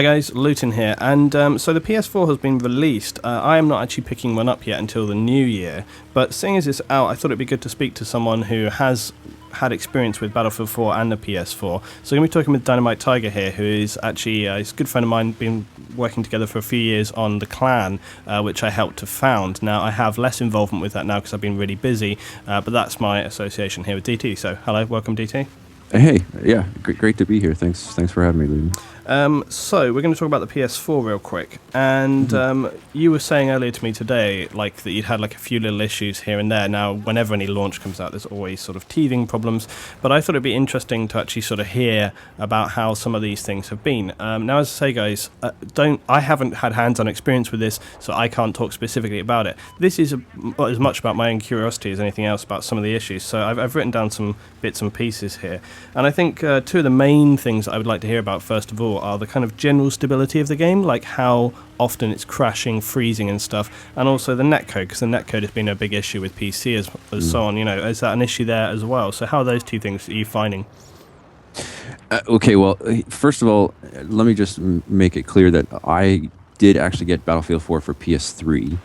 Hi guys, Luton here, and so the PS4 has been released. I am not actually picking one up yet until the new year, but seeing as it's out, I thought it'd be good to speak to someone who has had experience with Battlefield 4 and the PS4. So I'm going to be talking with DynamiteTiger here, who is actually he's a good friend of mine, been working together for a few years on the clan, which I helped to found. Now, I have less involvement with that now because I've been really busy, but that's my association here with DT. So hello, welcome DT. Hey, yeah, great to be here. Thanks for having me, Lee. So we're going to talk about the PS4 real quick, and you were saying earlier to me today, like, that you'd had like a few little issues here and there. Now, whenever any launch comes out, there's always sort of teething problems, but I thought it'd be interesting to actually sort of hear about how some of these things have been. Now, as I say, guys, I haven't had hands-on experience with this, so I can't talk specifically about it. This is as much about my own curiosity as anything else about some of the issues. So I've written down some bits and pieces here, and I think two of the main things that I would like to hear about first of all are the kind of general stability of the game, like how often it's crashing, freezing and stuff, and also the netcode, because the netcode has been a big issue with PC as so on. You know, is that an issue there as well? So how are those two things are you finding? Okay, well, first of all, let me just make it clear that I did actually get Battlefield 4 for PS3,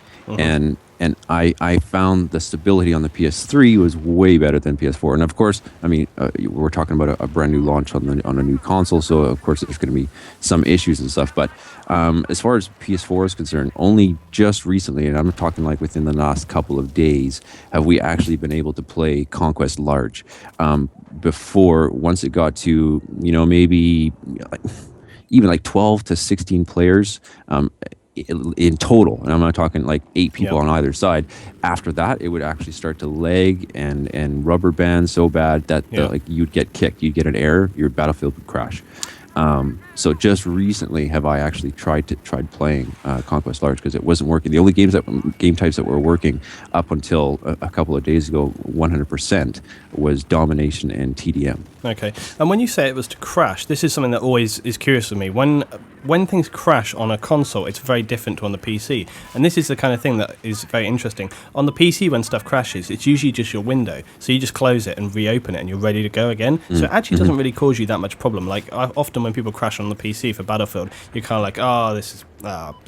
and I found the stability on the PS3 was way better than PS4. And of course, I mean, we're talking about a brand new launch on a new console, so of course there's going to be some issues and stuff. But as far as PS4 is concerned, only just recently, and I'm talking like within the last couple of days, have we actually been able to play Conquest Large. Before, once it got to, maybe even like 12 to 16 players, in total, and I'm not talking like 8 people on either side. After that, it would actually start to lag and rubber band so bad that like you'd get kicked, you'd get an error, your Battlefield would crash. So just recently have I actually tried playing Conquest Large because it wasn't working. The only game types that were working up until a couple of days ago, 100%, was Domination and TDM. Okay, and when you say it was to crash, this is something that always is curious with me. When things crash on a console, it's very different to on the PC. And this is the kind of thing that is very interesting. On the PC, when stuff crashes, it's usually just your window. So you just close it and reopen it and you're ready to go again. So it actually doesn't really cause you that much problem. Like, often when people crash on the PC for Battlefield, you're kind of like,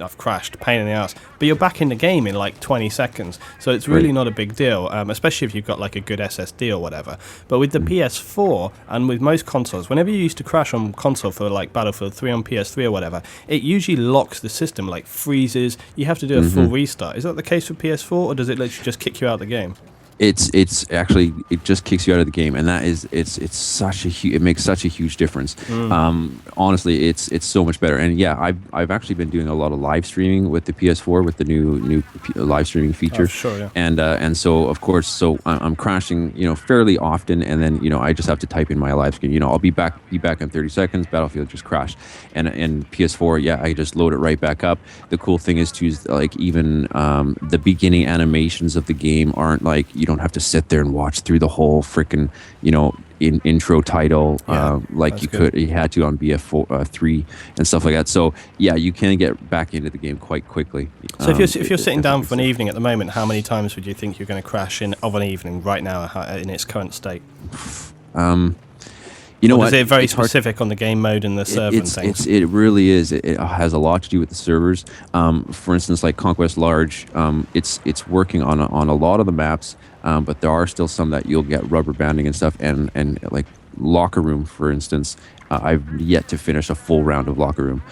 I've crashed, pain in the ass. But you're back in the game in like 20 seconds. So it's really not a big deal, especially if you've got like a good SSD or whatever. But with the PS4 and with most consoles, whenever you used to crash on console for like Battlefield 3 on PS3 or whatever, it usually locks the system, like freezes. You have to do a full restart. Is that the case for PS4, or does it literally just kick you out of the game? It's actually, it just kicks you out of the game, and that is it's such a it makes such a huge difference. Honestly, it's so much better. And yeah, I've actually been doing a lot of live streaming with the PS4 with the new live streaming feature. Oh, sure, yeah. And so of course, I'm crashing, fairly often, and then I just have to type in my live screen. I'll be back in 30 seconds. Battlefield just crashed, and PS4, yeah, I just load it right back up. The cool thing is too, like, even the beginning animations of the game aren't like, you don't have to sit there and watch through the whole freaking intro title you had to on BF4 3 and stuff like that. So yeah, you can get back into the game quite quickly. So if you're sitting down for an evening at the moment, how many times would you think you're going to crash of an evening right now in its current state? Is it very specific on the game mode and the server and things? It really is. It has a lot to do with the servers. For instance, like Conquest Large, it's working on a lot of the maps, but there are still some that you'll get rubber banding and stuff. And like Locker Room, for instance, I've yet to finish a full round of Locker Room.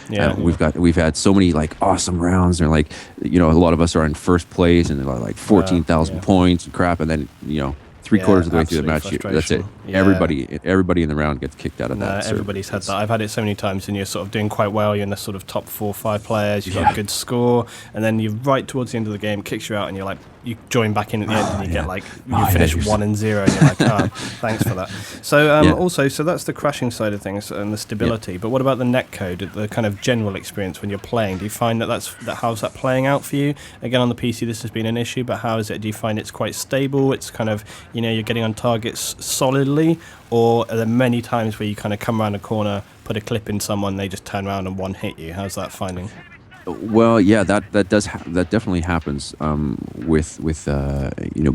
We've had so many like awesome rounds. They're like, a lot of us are in first place and they're like 14,000 points and crap, and then 3/4 of the way through the match, that's it. Yeah. Everybody in the round gets kicked out of that. Everybody's had that. I've had it so many times, and you're sort of doing quite well. You're in the sort of top 4 or 5 players. You've got a good score, and then you're right towards the end of the game, kicks you out, and you're like, you join back in at the end, and you get like, you finish 1-0, and you're like, thanks for that. So also, so that's the crashing side of things and the stability. Yeah. But what about the netcode, the kind of general experience when you're playing? Do you find how's that playing out for you? Again, on the PC, this has been an issue, but how is it? Do you find it's quite stable? It's kind of, you're getting on targets solidly, or are there many times where you kind of come around a corner, put a clip in someone, they just turn around and one hit you? How's that finding? Well, yeah, that definitely happens with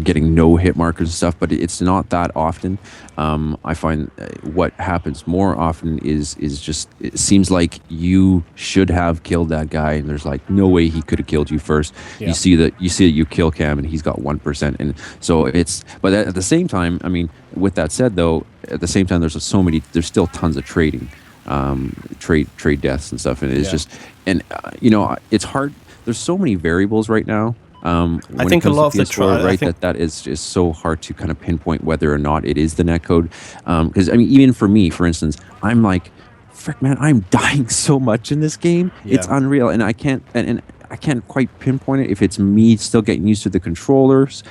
getting no hit markers and stuff, but it's not that often. I find what happens more often is just it seems like you should have killed that guy, and there's like no way he could have killed you first. Yeah. You see that you kill cam, and he's got 1%, and so it's. But at the same time, I mean, with that said, though, at the same time, there's still tons of trading. Trade deaths and stuff, and it's just it's hard. There's so many variables right now. I think a lot of the right that is just so hard to kind of pinpoint whether or not it is the netcode. Because I mean, even for me, for instance, I'm like, frick, man, I'm dying so much in this game. Yeah. It's unreal, and I can't and I can't quite pinpoint it if it's me still getting used to the controllers,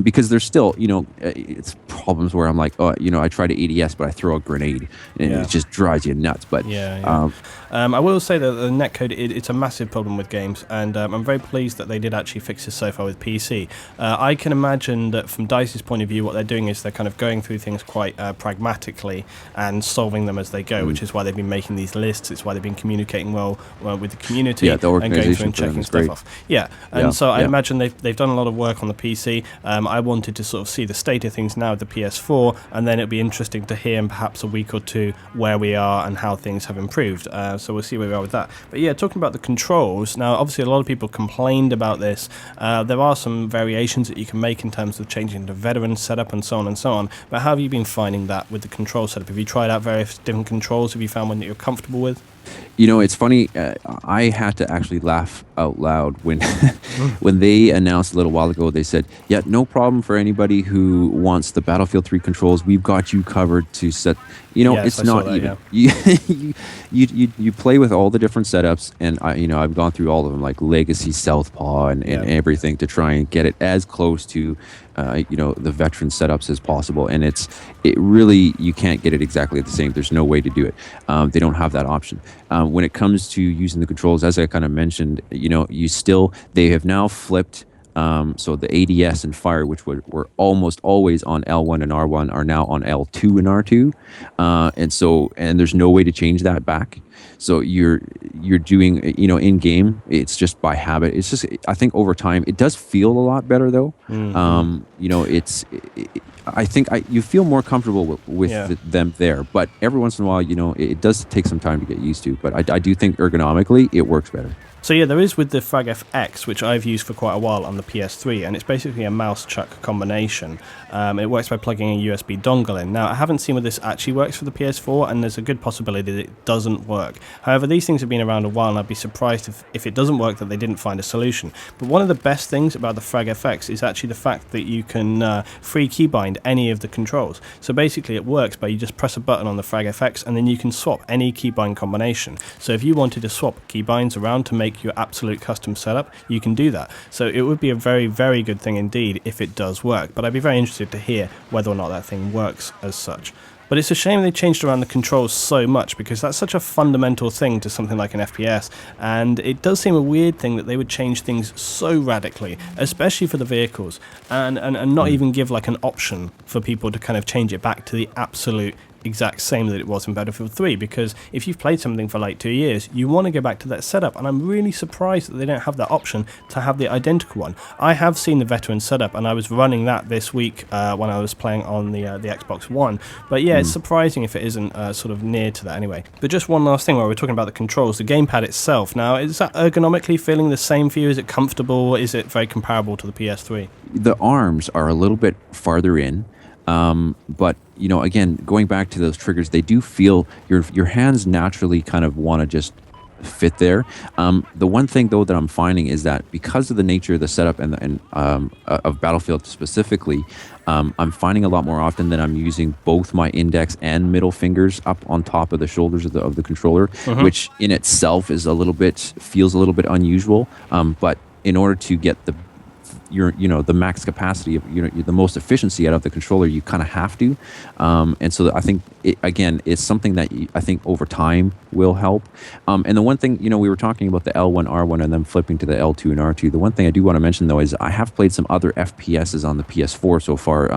because there's still, it's problems where I'm like, oh, I try to ADS, but I throw a grenade, and it just drives you nuts. But I will say that the netcode, it's a massive problem with games, and I'm very pleased that they did actually fix this so far with PC. I can imagine that from DICE's point of view, what they're doing is they're kind of going through things quite pragmatically and solving them as they go, which is why they've been making these lists. It's why they've been communicating well with the community, the and going through and checking stuff great. off. So I imagine they've done a lot of work on the PC. I wanted to sort of see the state of things now with the PS4, and then it'll be interesting to hear in perhaps a week or two where we are and how things have improved. So we'll see where we are with that. But yeah, talking about the controls, now obviously a lot of people complained about this. There are some variations that you can make in terms of changing the veteran setup and so on and so on. But how have you been finding that with the control setup? Have you tried out various different controls? Have you found one that you're comfortable with? It's funny. I had to actually laugh out loud when when they announced a little while ago. They said, "Yeah, no problem for anybody who wants the Battlefield 3 controls. We've got you covered to set." It's not even. You play with all the different setups, and I've gone through all of them, like Legacy, Southpaw, and everything to try and get it as close to the veteran setups as possible. And it really, you can't get it exactly the same. There's no way to do it. They don't have that option. When it comes to using the controls, as I kind of mentioned, they have now flipped. So the ADS and fire, which were almost always on L1 and R1, are now on L2 and R2, and there's no way to change that back. So you're doing, in game, it's just by habit. It's just, I think over time it does feel a lot better though. I think you feel more comfortable with them there, but every once in a while, it does take some time to get used to. But I do think ergonomically it works better. So yeah, there is with the Frag FX, which I've used for quite a while on the PS3, and it's basically a mouse chuck combination. It works by plugging a USB dongle in. Now, I haven't seen whether this actually works for the PS4, and there's a good possibility that it doesn't work. However, these things have been around a while, and I'd be surprised if it doesn't work that they didn't find a solution. But one of the best things about the Frag FX is actually the fact that you can free keybind any of the controls. So basically it works by you just press a button on the Frag FX, and then you can swap any keybind combination. So if you wanted to swap keybinds around to make your absolute custom setup, you can do that. So it would be a very, very good thing indeed if it does work. But I'd be very interested to hear whether or not that thing works as such. But it's a shame they changed around the controls so much, because that's such a fundamental thing to something like an FPS, and it does seem a weird thing that they would change things so radically, especially for the vehicles, and not even give like an option for people to kind of change it back to the absolute exact same that it was in Battlefield 3, because if you've played something for like 2 years, you want to go back to that setup, and I'm really surprised that they don't have that option to have the identical one. I have seen the veteran setup, and I was running that this week when I was playing on the Xbox One, but yeah, it's surprising if it isn't sort of near to that anyway. But just one last thing while we're talking about the controls, the gamepad itself, now, is that ergonomically feeling the same for you? Is it comfortable? Is it very comparable to the PS3? The arms are a little bit farther in, but again, going back to those triggers, they do feel your hands naturally kind of want to just fit there. The one thing though that I'm finding is that because of the nature of the setup and of Battlefield specifically, I'm finding a lot more often that I'm using both my index and middle fingers up on top of the shoulders of the controller, which in itself is feels a little bit unusual. But in order to get your the max capacity of the most efficiency out of the controller, you kind of have to. And so I think again, it's something that I think over time will help. And the one thing, we were talking about the L1 R1 and then flipping to the L2 and R2. The one thing I do want to mention though is I have played some other FPSs on the PS4 so far,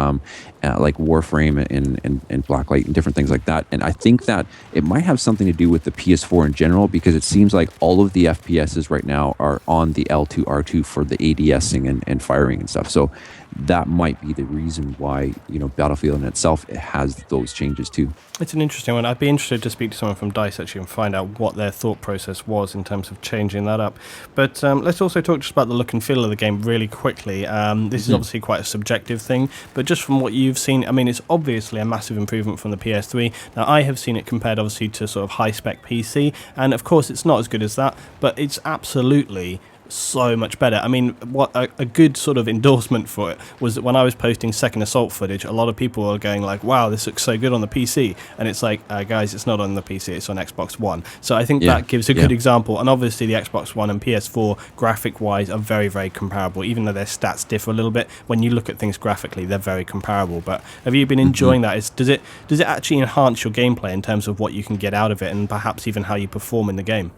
like Warframe and Blacklight and different things like that. And I think that it might have something to do with the PS4 in general, because it seems like all of the FPSs right now are on the L2 R2 for the ADSing and firing and stuff. So that might be the reason why Battlefield in itself, it has those changes too. It's an interesting one. I'd be interested to speak to someone from DICE actually and find out what their thought process was in terms of changing that up. But let's also talk just about the look and feel of the game really quickly. This is obviously quite a subjective thing, but just from what you've seen, I mean, it's obviously a massive improvement from the PS3. Now, I have seen it compared obviously to sort of high-spec PC, and of course it's not as good as that, but it's absolutely so much better. I mean, what a good sort of endorsement for it was that when I was posting Second Assault footage, a lot of people were going like, wow, this looks so good on the PC, and it's like, guys, it's not on the PC, it's on Xbox One. So I think that gives a good example. And obviously the Xbox One and PS4 graphic wise are very, very comparable, even though their stats differ a little bit. When you look at things graphically, they're very comparable. But have you been enjoying that? Does it actually enhance your gameplay in terms of what you can get out of it, and perhaps even how you perform in the game?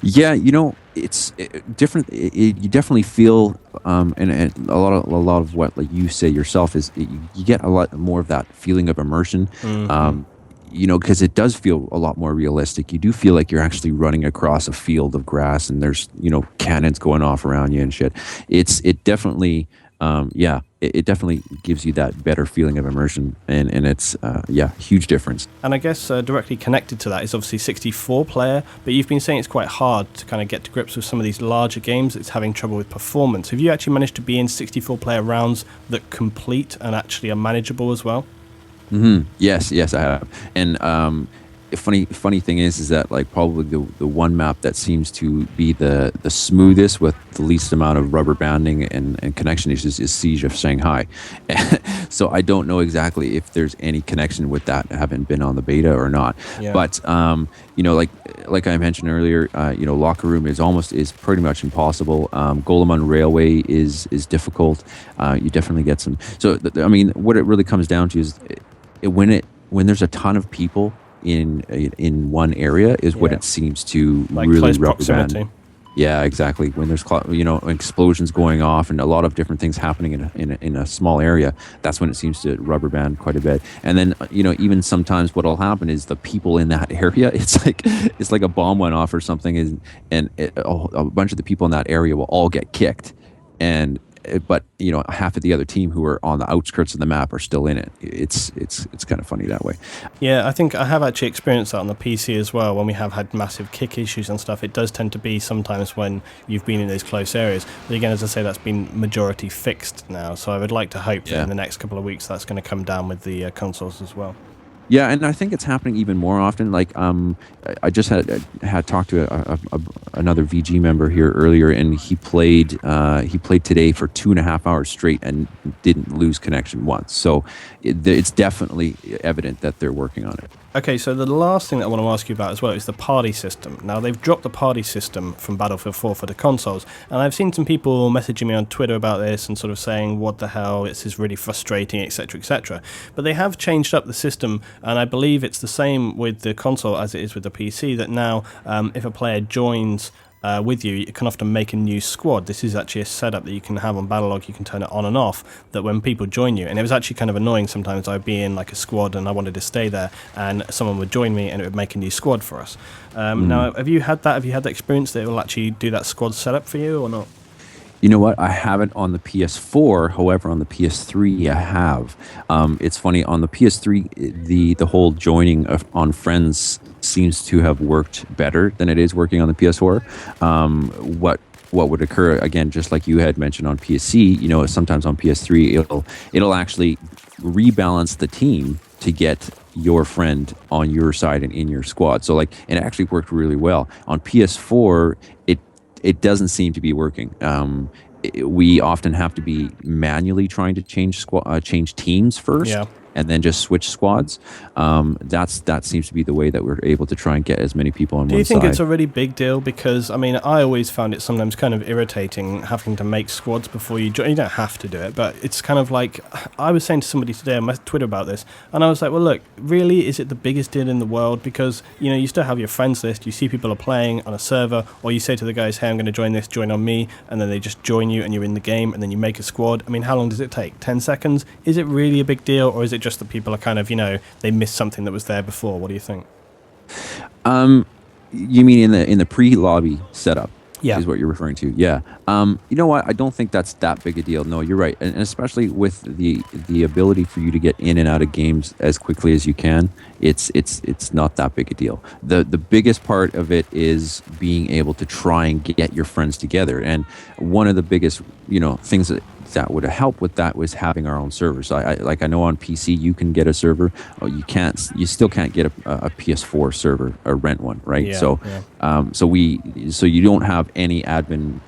Yeah, it's different. You definitely feel, and a lot of what like you say yourself is you get a lot more of that feeling of immersion. Because it does feel a lot more realistic. You do feel like you're actually running across a field of grass, and there's cannons going off around you and shit. It definitely. It definitely gives you that better feeling of immersion, and it's huge difference. And I guess directly connected to that is obviously 64 player, but you've been saying it's quite hard to kind of get to grips with some of these larger games. It's having trouble with performance. Have you actually managed to be in 64 player rounds that complete and actually are manageable as well? Yes, I have. And funny thing is that like probably the one map that seems to be the smoothest with the least amount of rubber banding and connection issues is Siege of Shanghai. So I don't know exactly if there's any connection with that, having been on the beta or not. But like I mentioned earlier, locker room is pretty much impossible. Golemon Railway is difficult. You definitely get some. So what it really comes down to is when there's a ton of people in one area is when it seems to like really close rubber proximity. band. Yeah, exactly. When there's explosions going off and a lot of different things happening in a small area, that's when it seems to rubber band quite a bit. And then even sometimes what'll happen is the people in that area, it's like a bomb went off or something, and a bunch of the people in that area will all get kicked, but half of the other team who are on the outskirts of the map are still in it. It's kind of funny that way. Yeah, I think I have actually experienced that on the PC as well. When we have had massive kick issues and stuff, it does tend to be sometimes when you've been in those close areas. But again, as I say, that's been majority fixed now. So I would like to hope that in the next couple of weeks that's going to come down with the consoles as well. Yeah, and I think it's happening even more often. Like, I just had talked to another VG member here earlier, and he played today for 2.5 hours straight and didn't lose connection once. So it's definitely evident that they're working on it. Okay, so the last thing that I want to ask you about as well is the party system. Now, they've dropped the party system from Battlefield 4 for the consoles, and I've seen some people messaging me on Twitter about this and sort of saying, what the hell, this is really frustrating, etc., etc. But they have changed up the system, and I believe it's the same with the console as it is with the PC, that now if a player joins with you can often make a new squad. This is actually a setup that you can have on Battlelog. You can turn it on and off, that when people join you, and it was actually kind of annoying sometimes. I'd be in like a squad and I wanted to stay there, and someone would join me and it would make a new squad for us. Now, have you had that experience that it will actually do that squad setup for you or not? You know what? I haven't on the PS4. However, on the PS3, I have. It's funny, on the PS3, the whole joining on friends seems to have worked better than it is working on the PS4. What would occur, again, just like you had mentioned on PC, sometimes on PS3, it'll actually rebalance the team to get your friend on your side and in your squad. So like, it actually worked really well. On PS4, it doesn't seem to be working. We often have to be manually trying to change teams first. and then just switch squads. That seems to be the way that we're able to try and get as many people on one side. Do you think it's a really big deal? Because, I mean, I always found it sometimes kind of irritating having to make squads before you join. You don't have to do it, but it's kind of like, I was saying to somebody today on my Twitter about this, and I was like, well, look, really, is it the biggest deal in the world? Because, you know, you still have your friends list, you see people are playing on a server, or you say to the guys, hey, I'm going to join this, join on me, and then they just join you and you're in the game, and then you make a squad. I mean, how long does it take? 10 seconds? Is it really a big deal, or is it just that people are kind of, you know, they missed something that was there before? What do you think? You mean in the pre-lobby setup? Yeah. Is what you're referring to. Yeah. You know what? I don't think that's that big a deal. No, you're right. And especially with the ability for you to get in and out of games as quickly as you can, it's not that big a deal. The biggest part of it is being able to try and get your friends together. And one of the biggest, things that would help with that was having our own server. So I know on PC you can get a server. You still can't get a PS4 server or rent one, right? Yeah, so you don't have any admin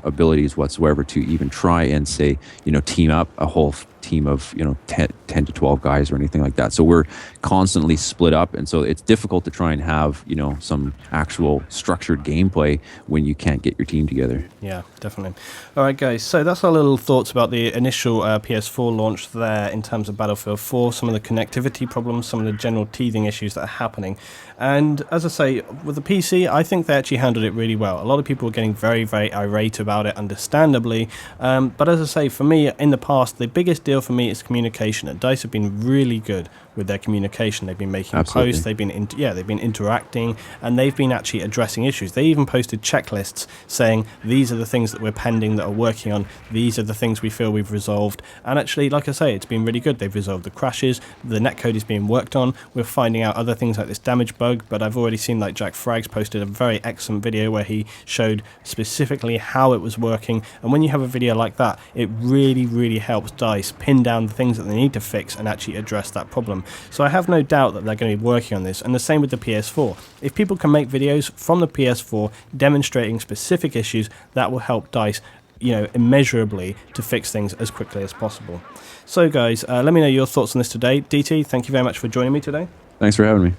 abilities whatsoever to even try and say team up a whole team of 10 to 12 guys or anything like that. So we're constantly split up, and so it's difficult to try and have some actual structured gameplay when you can't get your team together. Yeah, definitely. All right, guys, so that's our little thoughts about the initial PS4 launch there in terms of Battlefield 4, some of the connectivity problems, some of the general teething issues that are happening. And as I say, with the PC, I think they actually handled it really well. A lot of people were getting very, very irate about it, understandably. But as I say, for me, in the past, the biggest deal for me is communication. And DICE have been really good with their communication. They've been making posts, they've been interacting, and they've been actually addressing issues. They even posted checklists saying these are the things that we're pending, that are working on, these are the things we feel we've resolved. And actually, like I say, it's been really good. They've resolved the crashes, the netcode is being worked on, we're finding out other things like this damage bug, but I've already seen like Jack Frags posted a very excellent video where he showed specifically how it was working. And when you have a video like that, it really, really helps DICE pin down the things that they need to fix and actually address that problem. So I have no doubt that they're going to be working on this, and the same with the PS4. If people can make videos from the PS4 demonstrating specific issues, that will help DICE immeasurably to fix things as quickly as possible. So guys, let me know your thoughts on this today. DT, thank you very much for joining me today. Thanks for having me.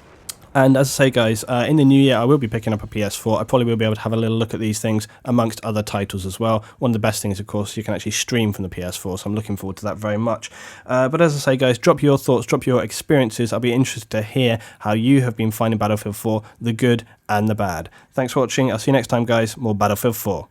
And as I say, guys, in the new year, I will be picking up a PS4. I probably will be able to have a little look at these things amongst other titles as well. One of the best things, of course, you can actually stream from the PS4, so I'm looking forward to that very much. But as I say, guys, drop your thoughts, drop your experiences. I'll be interested to hear how you have been finding Battlefield 4, the good and the bad. Thanks for watching. I'll see you next time, guys. More Battlefield 4.